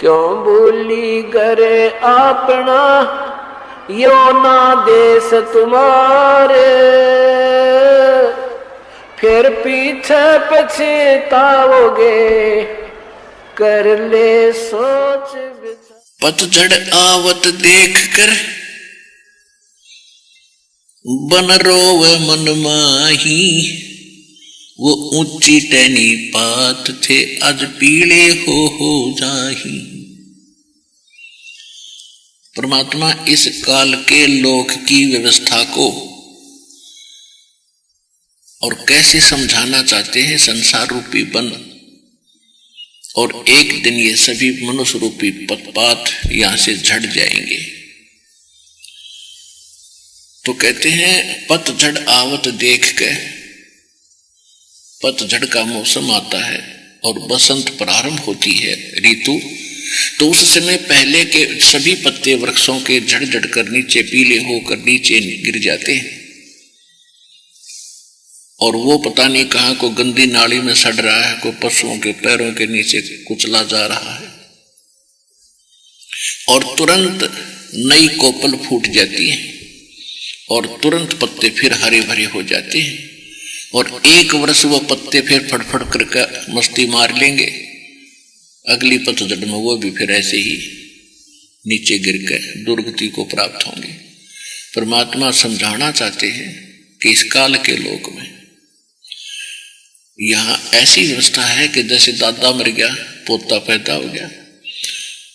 क्यों भूली घरे अपना, यो ना देश तुम्हारे, फिर पीछे पछताओगे, कर ले सोच विचार। पतझड़ आवत देख कर बन रोवे मन माही, वो ऊंची टहनी पात थे आज पीले हो जाही। परमात्मा इस काल के लोक की व्यवस्था को और कैसे समझाना चाहते हैं संसार रूपी वन, और एक दिन ये सभी मनुष्य रूपी पतपात यहां से झड़ जाएंगे। तो कहते हैं पतझड़ आवत देख के, पतझड़ का मौसम आता है और बसंत प्रारंभ होती है ऋतु, तो उस समय पहले के सभी पत्ते वृक्षों के झड़ झड़ कर नीचे पीले होकर नीचे गिर जाते हैं, और वो पता नहीं कहां को गंदी नाली में सड़ रहा है, कोई पशुओं के पैरों के नीचे कुचला जा रहा है, और तुरंत नई कोपल फूट जाती है और तुरंत पत्ते फिर हरे भरे हो जाते हैं, और एक वर्ष वो पत्ते फिर फटफट करके मस्ती मार लेंगे, अगली पतझड़ में वो भी फिर ऐसे ही नीचे गिर कर दुर्गति को प्राप्त होंगे। परमात्मा समझाना चाहते हैं कि इस काल के लोक में यहां ऐसी व्यवस्था है कि जैसे दादा मर गया पोता पैदा हो गया,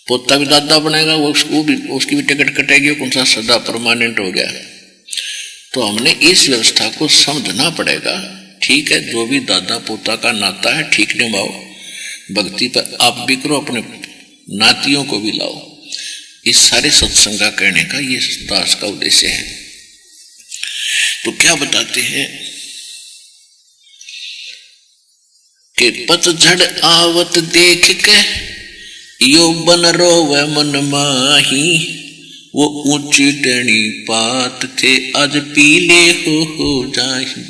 पोता भी दादा बनेगा, वो उसकी भी टिकट कटेगी, कौन सा सदा परमानेंट हो गया। तो हमने इस व्यवस्था को समझना पड़ेगा। ठीक है, जो भी दादा पोता का नाता है ठीक निभाओ, भक्ति पर आप भी करो, अपने नातियों को भी लाओ। इस सारे सत्संग का कहने का ये दास का उद्देश्य है। तो क्या बताते हैं कि पतझड़ आवत देख के यो बन रोवे मन माही, वो ऊंची टहनी पात थे आज पीले हो जाही।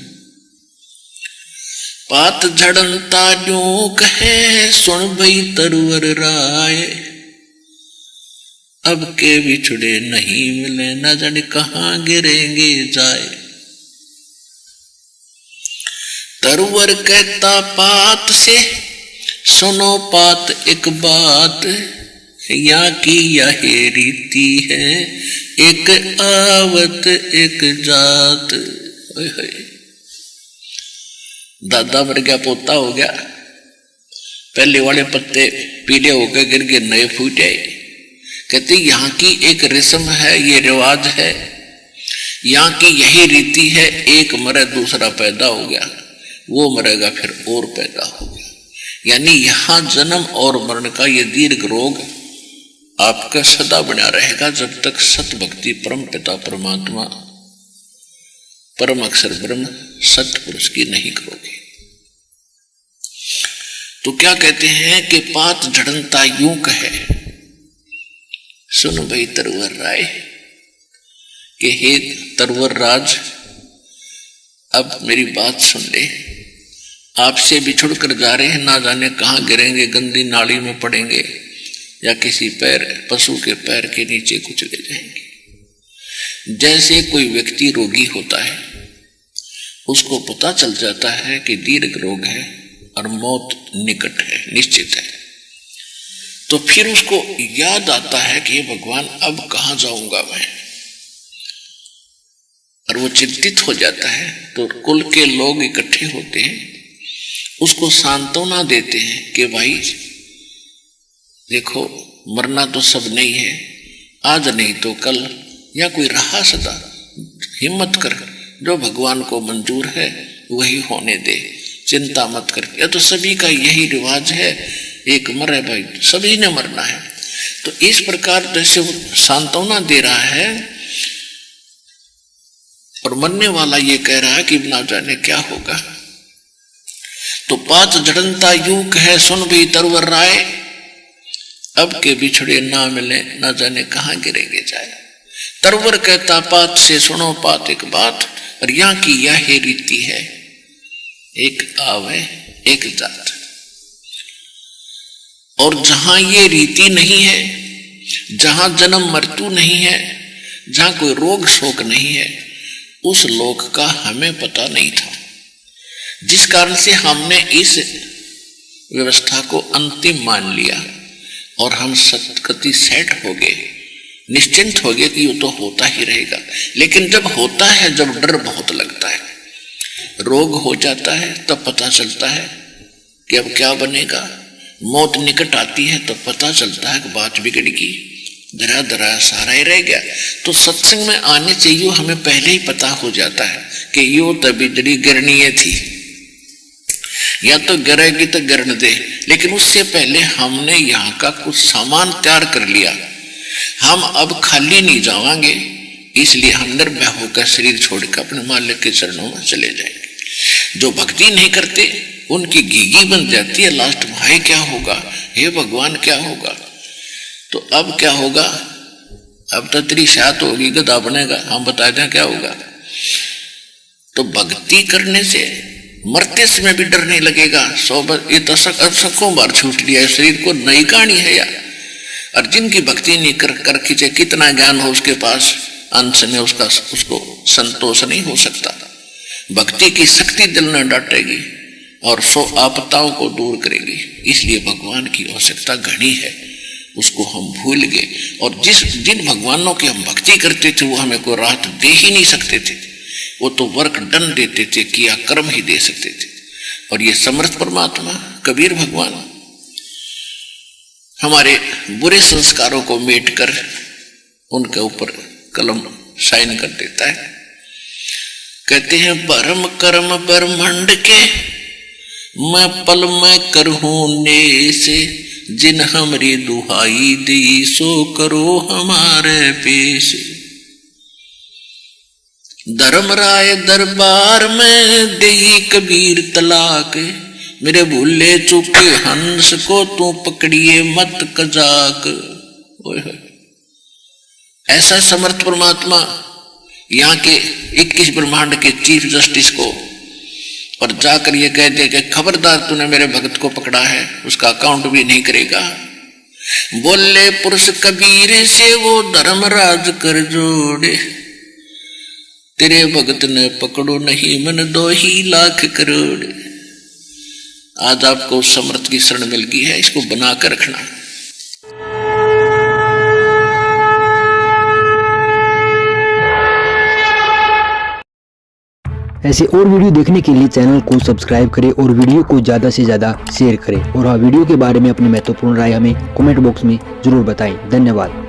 पात झड़नता यूं कहे सुन भई तरवर राय, अब के बिछड़े नहीं मिले न जाने कहां गिरेंगे जाए। तरवर कहता पात से सुनो पात एक बात, यहाँ की यह रीति है एक आवत एक जात। दादा मर गया पोता हो गया, पहले वाले पत्ते पीले होकर गिर गए, नए फूट आए। कहते यहाँ की एक रस्म है, ये रिवाज है, यहाँ की यही रीति है, एक मरे दूसरा पैदा हो गया, वो मरेगा फिर और पैदा हो गया। यानी यहाँ जन्म और मरण का ये दीर्घ रोग आपका सदा बना रहेगा जब तक सत भक्ति परम पिता परमात्मा परम अक्षर ब्रह्म सत्य पुरुष की नहीं करोगे। तो क्या कहते हैं कि पात झड़नता यूं कहे सुन भाई तरवर राय, कि हे तरवर राज अब मेरी बात सुन ले, आपसे बिछुड़ कर जा रहे हैं, ना जाने कहां गिरेंगे, गंदी नाली में पड़ेंगे या किसी पैर पशु के पैर के नीचे कुचले जाएंगे। जैसे कोई व्यक्ति रोगी होता है, उसको पता चल जाता है कि दीर्घ रोग है और मौत निकट है, निश्चित है, तो फिर उसको याद आता है कि भगवान अब कहां जाऊंगा मैं, और वो चिंतित हो जाता है। तो कुल के लोग इकट्ठे होते हैं, उसको सांत्वना देते हैं कि भाई देखो मरना तो सब नहीं है, आज नहीं तो कल, या कोई रहा सदा, हिम्मत कर, जो भगवान को मंजूर है वही होने दे, चिंता मत कर। या तो सभी का यही रिवाज है, एक मरे भाई, सभी ने मरना है। तो इस प्रकार जैसे सांत्वना दे रहा है और मरने वाला ये कह रहा है कि ना जाने क्या होगा। तो पात झड़नता यूं कहे सुन भी तरवर राय, अब के बिछड़े ना मिले ना जाने कहां गिरेंगे जाए। तरवर कहता पात से सुनो पात एक बात, और यहां की यह रीति है एक आवे एक जात। और जहां ये रीति नहीं है, जहां जन्म मृत्यु नहीं है, जहां कोई रोग शोक नहीं है, उस लोक का हमें पता नहीं था, जिस कारण से हमने इस व्यवस्था को अंतिम मान लिया और हम सतगति सेट हो गए, निश्चिंत हो गए कि ये तो होता ही रहेगा। लेकिन जब होता है, जब डर बहुत लगता है, रोग हो जाता है, तब पता चलता है कि अब क्या बनेगा। मौत निकट आती है तब पता चलता है कि बात बिगड़ गई, धरा धरा सारा ही रह गया। तो सत्संग में आने से यो हमें पहले ही पता हो जाता है कि यो तो बिजली गिरनी थी, या तो गिरेगी तो गिरन दे। लेकिन उससे पहले हमने यहाँ का कुछ सामान तैयार कर लिया, हम अब खाली नहीं जावांगे, इसलिए हम निर्भय होकर शरीर छोड़कर अपने मालिक के चरणों में चले जाएंगे। जो भक्ति नहीं करते उनकी घीघी बन जाती है लास्ट में, हाय क्या होगा, हे भगवान क्या होगा। तो अब क्या होगा, अब तो तेरी शायद होगी, गधा बनेगा, हम बता दें क्या होगा। तो भक्ति करने से मरते समय भी डर नहीं लगेगा। ये तो सबको बार छूट लिया है, शरीर को नई कहानी है यार। और जिनकी भक्ति नहीं कर खींचे, कितना ज्ञान हो उसके पास, अंश में उसको संतोष नहीं हो सकता। भक्ति की शक्ति दिल में डांटेगी और सो आपदाओं को दूर करेगी। इसलिए भगवान की आवश्यकता घनी है, उसको हम भूल गए। और जिन भगवानों की हम भक्ति करते थे वो हमें कोई राहत दे ही नहीं सकते थे, वो तो वर्क डन देते थे, किया कर्म ही दे सकते थे। और ये समर्थ परमात्मा कबीर भगवान हमारे बुरे संस्कारों को मेट कर उनके ऊपर कलम साइन कर देता है। कहते हैं परम कर्म ब्रह्मांड के मैं पल में करहूं ने से, जिन हमरी दुहाई दी सो करो हमारे पेश। धर्मराय दरबार में दे कबीर तलाक, मेरे भूले चुके हंस को तू पकड़िए मत कजाक। ऐसा समर्थ परमात्मा यहाँ के 21 ब्रह्मांड के चीफ जस्टिस को और जाकर ये कह दे कि खबरदार तूने मेरे भक्त को पकड़ा है, उसका अकाउंट भी नहीं करेगा। बोले पुरुष कबीर से वो धर्मराज कर जोड़े, तेरे भगत ने पकड़ो नहीं मन 2 ही लाख करोड़। आज आपको समर्थ की शरण मिल गई है, इसको बनाकर रखना। ऐसे और वीडियो देखने के लिए चैनल को सब्सक्राइब करें और वीडियो को ज़्यादा से ज़्यादा शेयर करें। और हाँ, वीडियो के बारे में अपनी महत्वपूर्ण राय हमें कमेंट बॉक्स में जरूर बताएं। धन्यवाद।